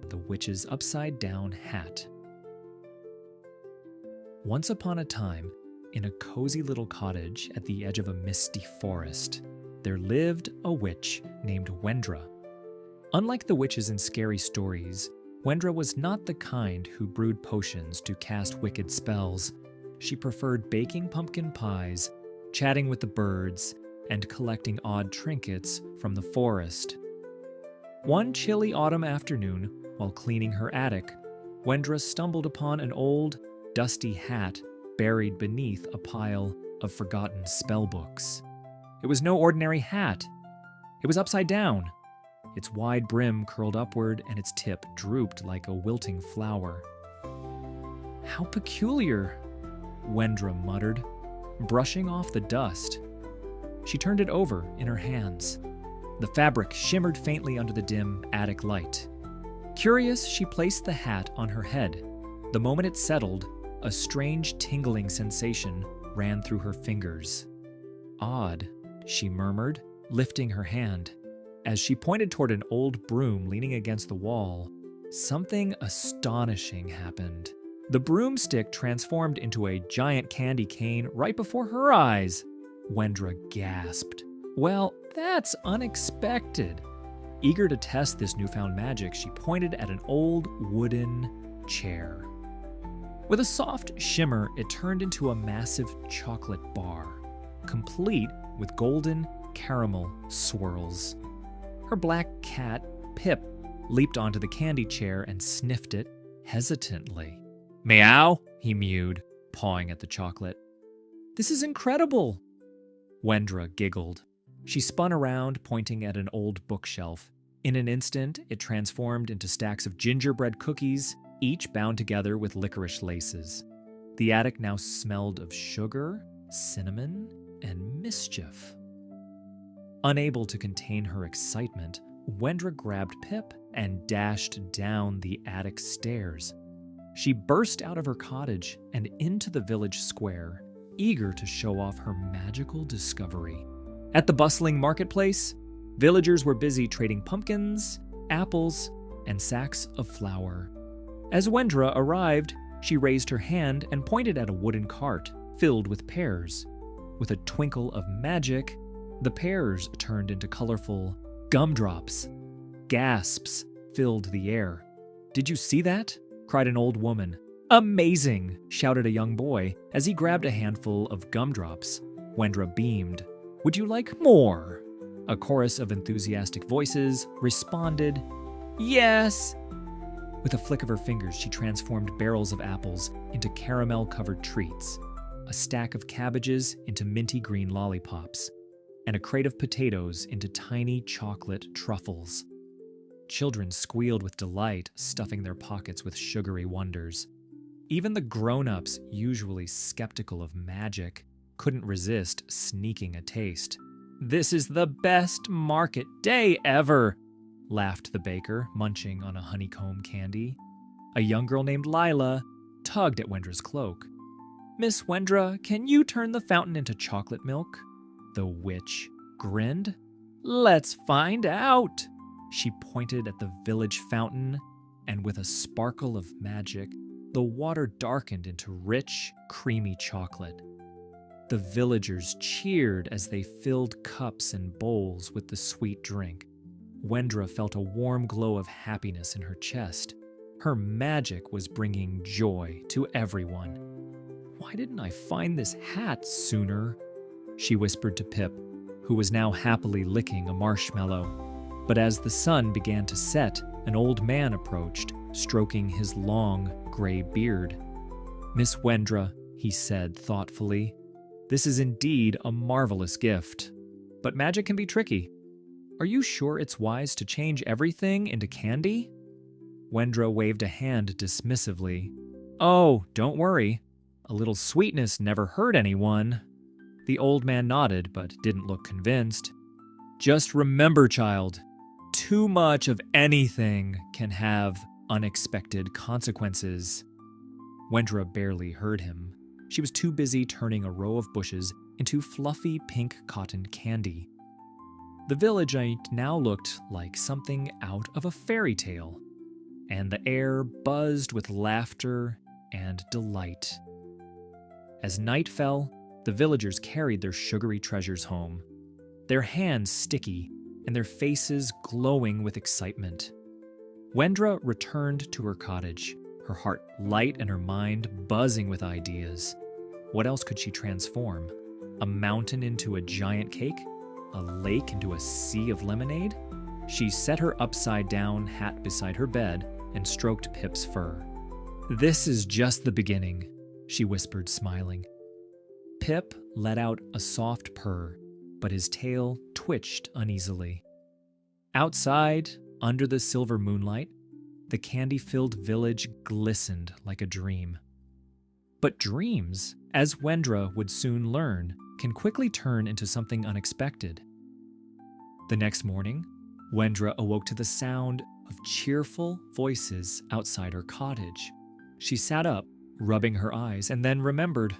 the witch's upside-down hat. Once upon a time, in a cozy little cottage at the edge of a misty forest, there lived a witch named Wendra. Unlike the witches in scary stories, Wendra was not the kind who brewed potions to cast wicked spells. She preferred baking pumpkin pies, chatting with the birds, and collecting odd trinkets from the forest. One chilly autumn afternoon, while cleaning her attic, Wendra stumbled upon an old, dusty hat buried beneath a pile of forgotten spellbooks. It was no ordinary hat. It was upside down. Its wide brim curled upward and its tip drooped like a wilting flower. "How peculiar," Wendra muttered, brushing off the dust. She turned it over in her hands. The fabric shimmered faintly under the dim attic light. Curious, she placed the hat on her head. The moment it settled, a strange tingling sensation ran through her fingers. "Odd," she murmured, lifting her hand. As she pointed toward an old broom leaning against the wall, something astonishing happened. The broomstick transformed into a giant candy cane right before her eyes. Wendra gasped. "Well, that's unexpected." Eager to test this newfound magic, she pointed at an old wooden chair. With a soft shimmer, it turned into a massive chocolate bar, complete with golden caramel swirls. Her black cat, Pip, leaped onto the candy chair and sniffed it hesitantly. "Meow," he mewed, pawing at the chocolate. "This is incredible." Wendra giggled. She spun around, pointing at an old bookshelf. In an instant, it transformed into stacks of gingerbread cookies, each bound together with licorice laces. The attic now smelled of sugar, cinnamon, and mischief. Unable to contain her excitement, Wendra grabbed Pip and dashed down the attic stairs. She burst out of her cottage and into the village square, eager to show off her magical discovery. At the bustling marketplace, villagers were busy trading pumpkins, apples, and sacks of flour. As Wendra arrived, she raised her hand and pointed at a wooden cart filled with pears. With a twinkle of magic, the pears turned into colorful gumdrops. Gasps filled the air. "Did you see that?" cried an old woman. "Amazing!" shouted a young boy as he grabbed a handful of gumdrops. Wendra beamed. "Would you like more?" A chorus of enthusiastic voices responded, "Yes!" With a flick of her fingers, she transformed barrels of apples into caramel-covered treats, a stack of cabbages into minty green lollipops, and a crate of potatoes into tiny chocolate truffles. Children squealed with delight, stuffing their pockets with sugary wonders. Even the grown-ups, usually skeptical of magic, couldn't resist sneaking a taste. "This is the best market day ever," laughed the baker, munching on a honeycomb candy. A young girl named Lila tugged at Wendra's cloak. "Miss Wendra, can you turn the fountain into chocolate milk?" The witch grinned. "Let's find out." She pointed at the village fountain, and with a sparkle of magic, the water darkened into rich, creamy chocolate. The villagers cheered as they filled cups and bowls with the sweet drink. Wendra felt a warm glow of happiness in her chest. Her magic was bringing joy to everyone. "Why didn't I find this hat sooner?" she whispered to Pip, who was now happily licking a marshmallow. But as the sun began to set, an old man approached, stroking his long, gray beard. "Miss Wendra," he said thoughtfully, "this is indeed a marvelous gift. But magic can be tricky. Are you sure it's wise to change everything into candy?" Wendra waved a hand dismissively. "Oh, don't worry. A little sweetness never hurt anyone." The old man nodded, but didn't look convinced. "Just remember, child, too much of anything can have unexpected consequences." Wendra barely heard him. She was too busy turning a row of bushes into fluffy pink cotton candy. The village now looked like something out of a fairy tale. and the air buzzed with laughter and delight. As night fell, the villagers carried their sugary treasures home, their hands sticky and their faces glowing with excitement. Wendra returned to her cottage, her heart light and her mind buzzing with ideas. What else could she transform? A mountain into a giant cake? A lake into a sea of lemonade? She set her upside-down hat beside her bed and stroked Pip's fur. "This is just the beginning," she whispered, smiling. Pip let out a soft purr, but his tail twitched uneasily. Outside, under the silver moonlight, the candy-filled village glistened like a dream. But dreams, as Wendra would soon learn, can quickly turn into something unexpected. The next morning, Wendra awoke to the sound of cheerful voices outside her cottage. She sat up, rubbing her eyes, and then remembered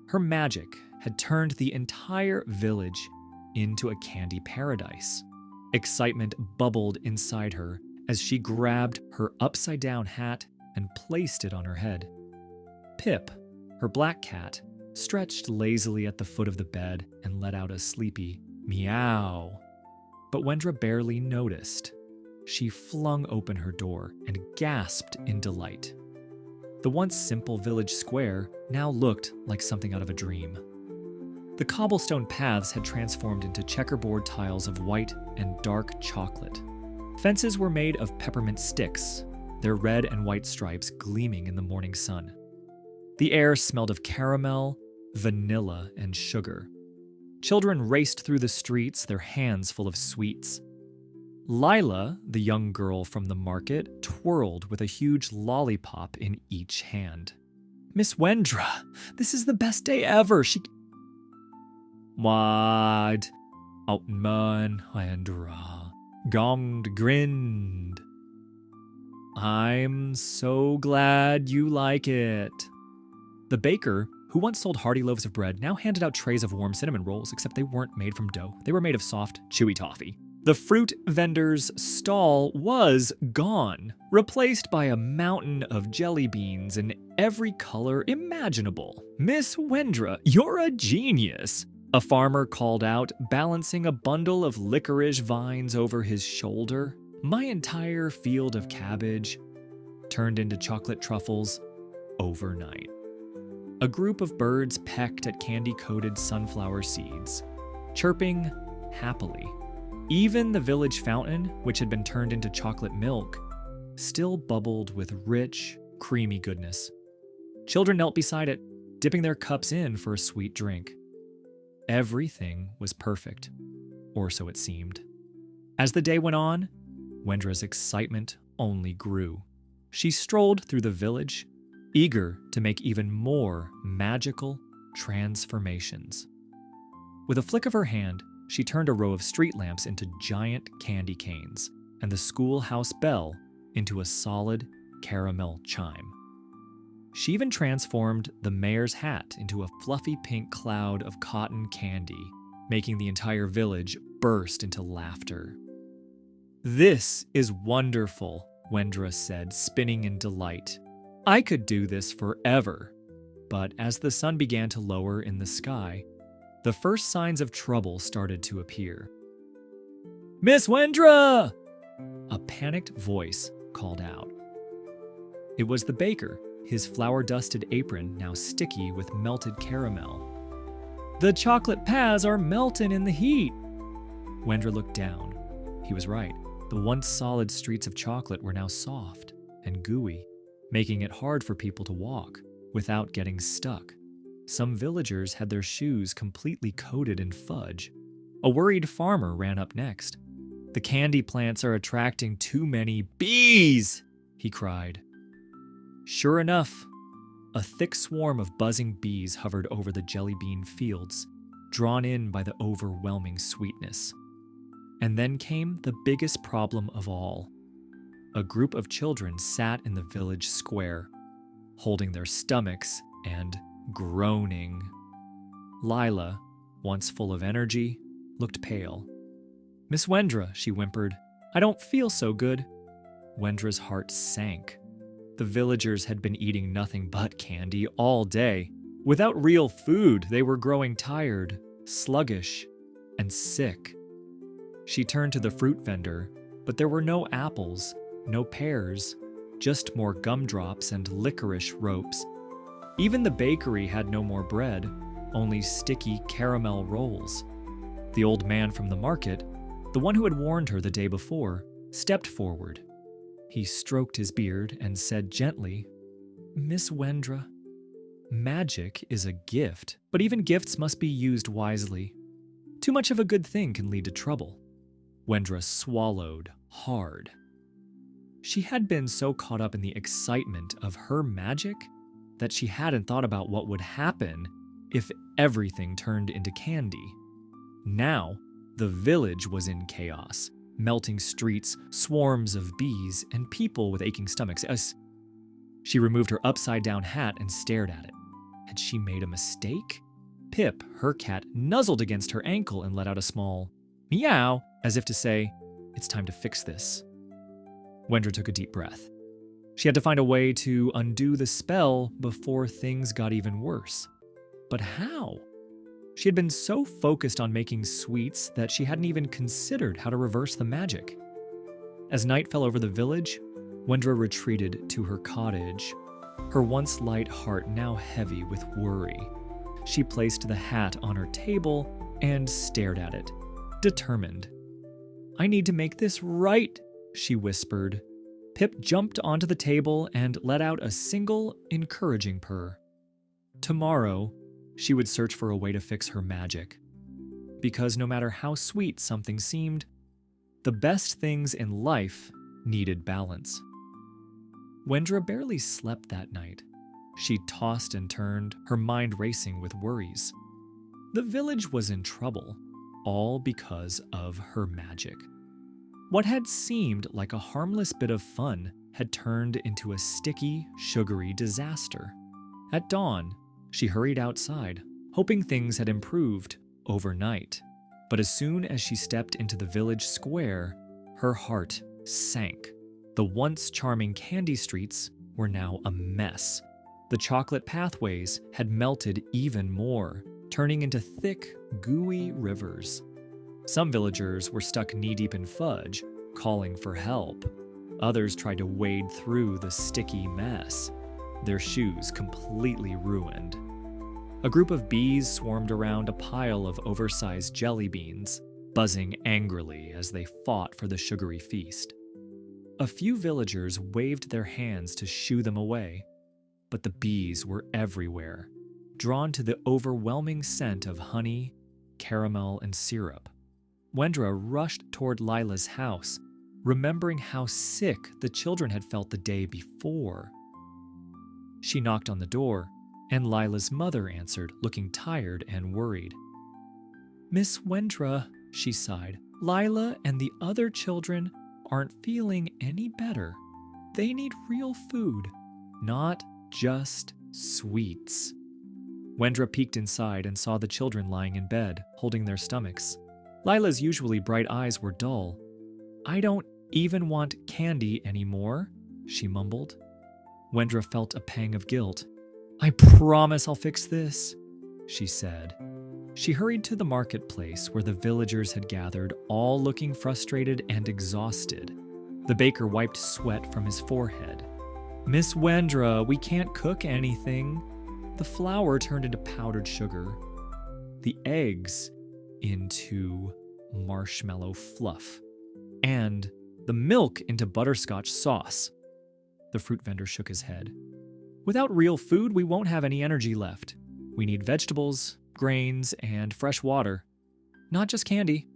her magic had turned the entire village into a candy paradise. Excitement bubbled inside her as she grabbed her upside-down hat and placed it on her head. Pip, her black cat, stretched lazily at the foot of the bed and let out a sleepy meow. But Wendra barely noticed. She flung open her door and gasped in delight. The once simple village square now looked like something out of a dream. The cobblestone paths had transformed into checkerboard tiles of white and dark chocolate. Fences were made of peppermint sticks, their red and white stripes gleaming in the morning sun. The air smelled of caramel, vanilla, and sugar. Children raced through the streets, their hands full of sweets. Lila, the young girl from the market, twirled with a huge lollipop in each hand. "Miss Wendra, this is the best day ever. What? Outman Wendra gonged grinned. I'm so glad you like it." The baker, who once sold hearty loaves of bread, now handed out trays of warm cinnamon rolls, except they weren't made from dough. They were made of soft, chewy toffee. The fruit vendor's stall was gone, replaced by a mountain of jelly beans in every color imaginable. "Miss Wendra, you're a genius," a farmer called out, balancing a bundle of licorice vines over his shoulder. My entire field of cabbage turned into chocolate truffles overnight. A group of birds pecked at candy-coated sunflower seeds, chirping happily. Even the village fountain, which had been turned into chocolate milk, still bubbled with rich, creamy goodness. Children knelt beside it, dipping their cups in for a sweet drink. Everything was perfect, or so it seemed. As the day went on, Wendra's excitement only grew. She strolled through the village, eager to make even more magical transformations. With a flick of her hand, she turned a row of street lamps into giant candy canes and the schoolhouse bell into a solid caramel chime. She even transformed the mayor's hat into a fluffy pink cloud of cotton candy, making the entire village burst into laughter. "This is wonderful," Wendra said, spinning in delight. "I could do this forever." But as the sun began to lower in the sky, the first signs of trouble started to appear. "Miss Wendra!" a panicked voice called out. It was the baker, his flour-dusted apron now sticky with melted caramel. "The chocolate paths are melting in the heat." Wendra looked down. He was right. The once solid streets of chocolate were now soft and gooey, making it hard for people to walk without getting stuck. Some villagers had their shoes completely coated in fudge. A worried farmer ran up next. "The candy plants are attracting too many bees," he cried. Sure enough, a thick swarm of buzzing bees hovered over the jelly bean fields, drawn in by the overwhelming sweetness. And then came the biggest problem of all. A group of children sat in the village square, holding their stomachs and groaning. Lila, once full of energy, looked pale. "Miss Wendra," she whimpered, "I don't feel so good." Wendra's heart sank. The villagers had been eating nothing but candy all day. Without real food, they were growing tired, sluggish, and sick. She turned to the fruit vendor, but there were no apples, no pears, just more gumdrops and licorice ropes. Even the bakery had no more bread, only sticky caramel rolls. The old man from the market, the one who had warned her the day before, stepped forward. He stroked his beard and said gently, "Miss Wendra, magic is a gift, but even gifts must be used wisely. Too much of a good thing can lead to trouble." Wendra swallowed hard. She had been so caught up in the excitement of her magic that she hadn't thought about what would happen if everything turned into candy. Now, the village was in chaos. Melting streets, swarms of bees, and people with aching stomachs. She removed her upside-down hat and stared at it. Had she made a mistake? Pip, her cat, nuzzled against her ankle and let out a small meow, as if to say, "It's time to fix this." Wendra took a deep breath. She had to find a way to undo the spell before things got even worse. But how? She had been so focused on making sweets that she hadn't even considered how to reverse the magic. As night fell over the village, Wendra retreated to her cottage, her once light heart now heavy with worry. She placed the hat on her table and stared at it, determined. "I need to make this right," she whispered. Pip jumped onto the table and let out a single, encouraging purr. Tomorrow, she would search for a way to fix her magic. Because no matter how sweet something seemed, the best things in life needed balance. Wendra barely slept that night. She tossed and turned, her mind racing with worries. The village was in trouble, all because of her magic. What had seemed like a harmless bit of fun had turned into a sticky, sugary disaster. At dawn, she hurried outside, hoping things had improved overnight. But as soon as she stepped into the village square, her heart sank. The once charming candy streets were now a mess. The chocolate pathways had melted even more, turning into thick, gooey rivers. Some villagers were stuck knee-deep in fudge, calling for help. Others tried to wade through the sticky mess, their shoes completely ruined. A group of bees swarmed around a pile of oversized jelly beans, buzzing angrily as they fought for the sugary feast. A few villagers waved their hands to shoo them away, but the bees were everywhere, drawn to the overwhelming scent of honey, caramel, and syrup. Wendra rushed toward Lila's house, remembering how sick the children had felt the day before. She knocked on the door, and Lila's mother answered, looking tired and worried. "Miss Wendra," she sighed, "Lila and the other children aren't feeling any better. They need real food, not just sweets." Wendra peeked inside and saw the children lying in bed, holding their stomachs. Lila's usually bright eyes were dull. "I don't even want candy anymore," she mumbled. Wendra felt a pang of guilt. "I promise I'll fix this," she said. She hurried to the marketplace where the villagers had gathered, all looking frustrated and exhausted. The baker wiped sweat from his forehead. "Miss Wendra, we can't cook anything. The flour turned into powdered sugar. The eggs into marshmallow fluff. And the milk into butterscotch sauce." The fruit vendor shook his head. "Without real food, we won't have any energy left. We need vegetables, grains, and fresh water. Not just candy."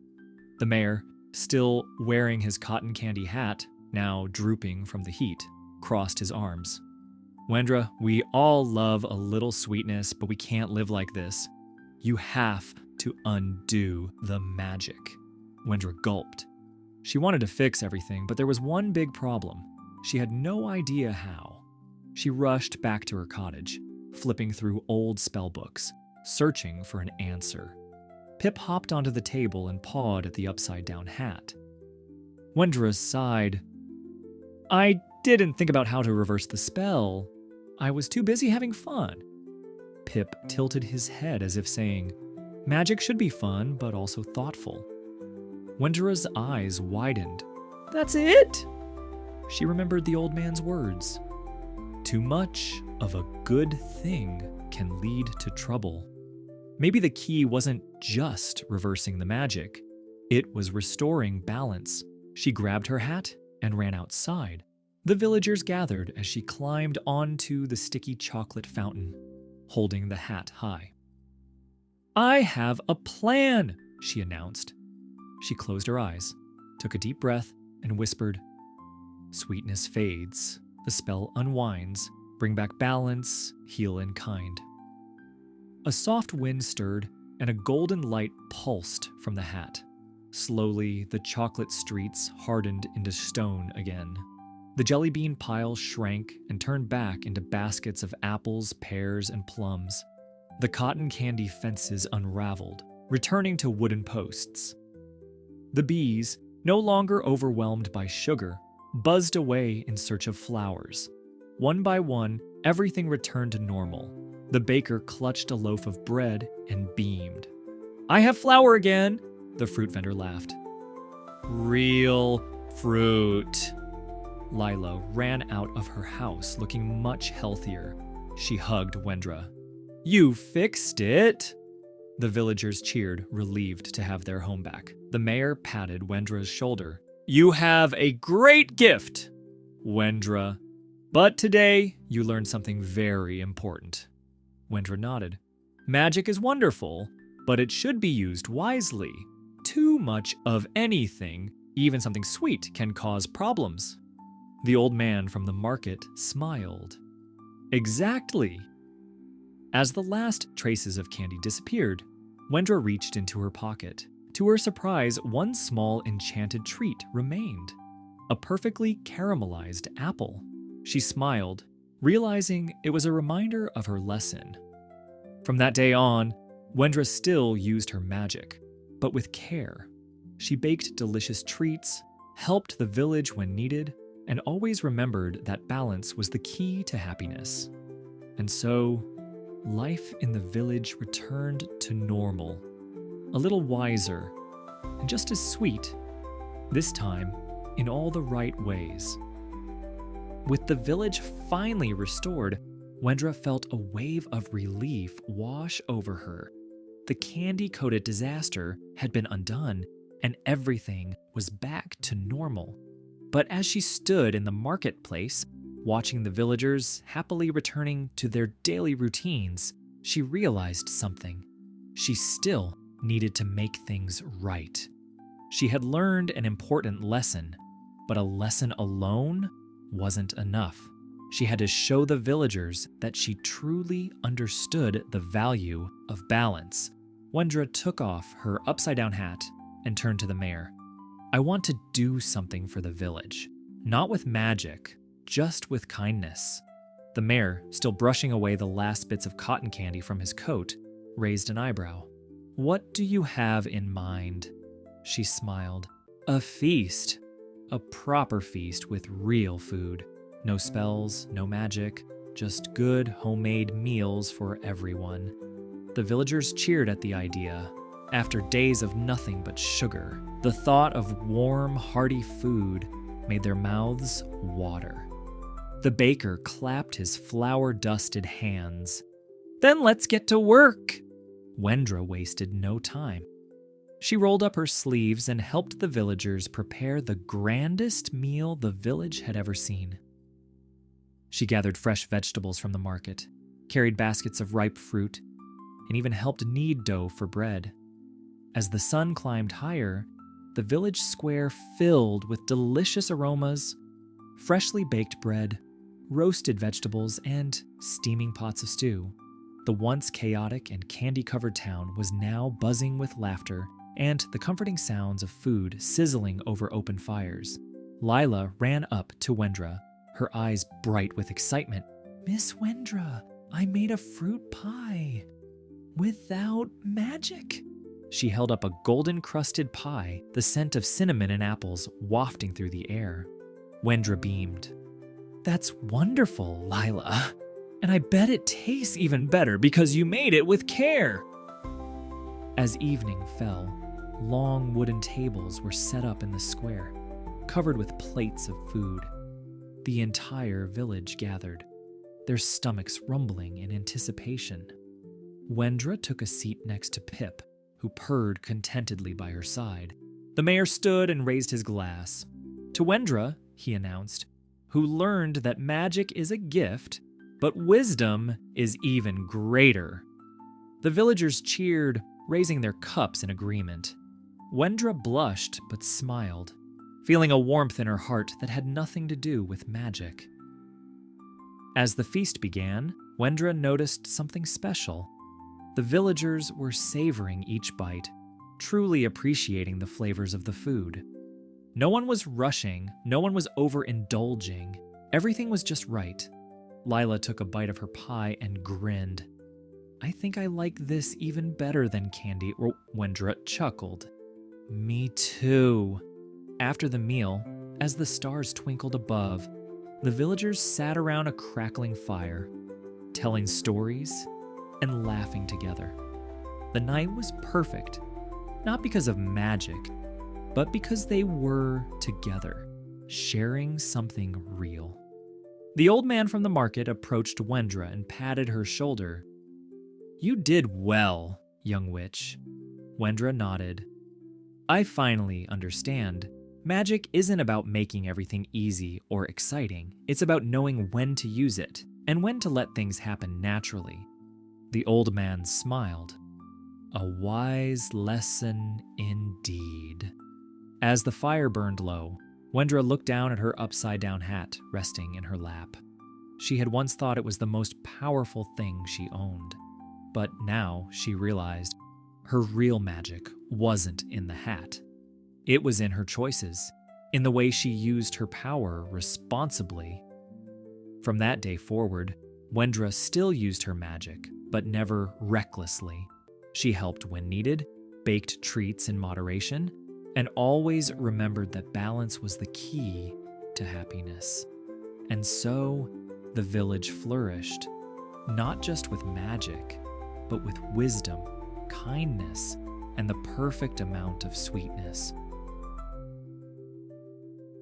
The mayor, still wearing his cotton candy hat, now drooping from the heat, crossed his arms. "Wendra, we all love a little sweetness, but we can't live like this. You have to undo the magic." Wendra gulped. She wanted to fix everything, but there was one big problem. She had no idea how. She rushed back to her cottage, flipping through old spellbooks, searching for an answer. Pip hopped onto the table and pawed at the upside-down hat. Wendra sighed. I didn't think about how to reverse the spell. I was too busy having fun. Pip tilted his head as if saying, magic should be fun, but also thoughtful. Wendra's eyes widened. That's it? She remembered the old man's words. Too much of a good thing can lead to trouble. Maybe the key wasn't just reversing the magic. It was restoring balance. She grabbed her hat and ran outside. The villagers gathered as she climbed onto the sticky chocolate fountain, holding the hat high. I have a plan, she announced. She closed her eyes, took a deep breath, and whispered, sweetness fades, the spell unwinds, bring back balance, heal in kind. A soft wind stirred, and a golden light pulsed from the hat. Slowly, the chocolate streets hardened into stone again. The jelly bean pile shrank and turned back into baskets of apples, pears, and plums. The cotton candy fences unraveled, returning to wooden posts. The bees, no longer overwhelmed by sugar, buzzed away in search of flowers. One by one, everything returned to normal. The baker clutched a loaf of bread and beamed. I have flour again, the fruit vendor laughed. Real fruit. Lila ran out of her house looking much healthier. She hugged Wendra. You fixed it! The villagers cheered, relieved to have their home back. The mayor patted Wendra's shoulder. You have a great gift, Wendra. But today, you learned something very important. Wendra nodded. Magic is wonderful, but it should be used wisely. Too much of anything, even something sweet, can cause problems. The old man from the market smiled. Exactly. As the last traces of candy disappeared, Wendra reached into her pocket. To her surprise, one small enchanted treat remained. A perfectly caramelized apple. She smiled, realizing it was a reminder of her lesson. From that day on, Wendra still used her magic, but with care. She baked delicious treats, helped the village when needed, and always remembered that balance was the key to happiness. And so, life in the village returned to normal, a little wiser, and just as sweet, this time in all the right ways. With the village finally restored, Wendra felt a wave of relief wash over her. The candy-coated disaster had been undone, and everything was back to normal. But as she stood in the marketplace, watching the villagers happily returning to their daily routines, she realized something. She still needed to make things right. She had learned an important lesson, but a lesson alone wasn't enough. She had to show the villagers that she truly understood the value of balance. Wendra took off her upside-down hat and turned to the mayor. I want to do something for the village. Not with magic, just with kindness. The mayor, still brushing away the last bits of cotton candy from his coat, raised an eyebrow. What do you have in mind? She smiled. A feast. A proper feast with real food. No spells, no magic, just good homemade meals for everyone. The villagers cheered at the idea. After days of nothing but sugar, the thought of warm, hearty food made their mouths water. The baker clapped his flour-dusted hands. Then let's get to work! Wendra wasted no time. She rolled up her sleeves and helped the villagers prepare the grandest meal the village had ever seen. She gathered fresh vegetables from the market, carried baskets of ripe fruit, and even helped knead dough for bread. As the sun climbed higher, the village square filled with delicious aromas, freshly baked bread, roasted vegetables, and steaming pots of stew. The once chaotic and candy-covered town was now buzzing with laughter and the comforting sounds of food sizzling over open fires. Lila ran up to Wendra, her eyes bright with excitement. Miss Wendra, I made a fruit pie. Without magic? She held up a golden-crusted pie, the scent of cinnamon and apples wafting through the air. Wendra beamed. That's wonderful, Lila. And I bet it tastes even better because you made it with care. As evening fell, long wooden tables were set up in the square, covered with plates of food. The entire village gathered, their stomachs rumbling in anticipation. Wendra took a seat next to Pip, who purred contentedly by her side. The mayor stood and raised his glass. To Wendra, he announced, who learned that magic is a gift, but wisdom is even greater. The villagers cheered, raising their cups in agreement. Wendra blushed but smiled, feeling a warmth in her heart that had nothing to do with magic. As the feast began, Wendra noticed something special. The villagers were savoring each bite, truly appreciating the flavors of the food. No one was rushing, no one was overindulging. Everything was just right. Lila took a bite of her pie and grinned. I think I like this even better than candy, or Wendra chuckled. Me too. After the meal, as the stars twinkled above, the villagers sat around a crackling fire, telling stories and laughing together. The night was perfect, not because of magic, but because they were together, sharing something real. The old man from the market approached Wendra and patted her shoulder. You did well, young witch. Wendra nodded. I finally understand. Magic isn't about making everything easy or exciting. It's about knowing when to use it and when to let things happen naturally. The old man smiled. A wise lesson indeed. As the fire burned low, Wendra looked down at her upside-down hat resting in her lap. She had once thought it was the most powerful thing she owned. But now she realized her real magic wasn't in the hat. It was in her choices, in the way she used her power responsibly. From that day forward, Wendra still used her magic, but never recklessly. She helped when needed, baked treats in moderation, and always remembered that balance was the key to happiness. And so, the village flourished, not just with magic, but with wisdom, kindness, and the perfect amount of sweetness.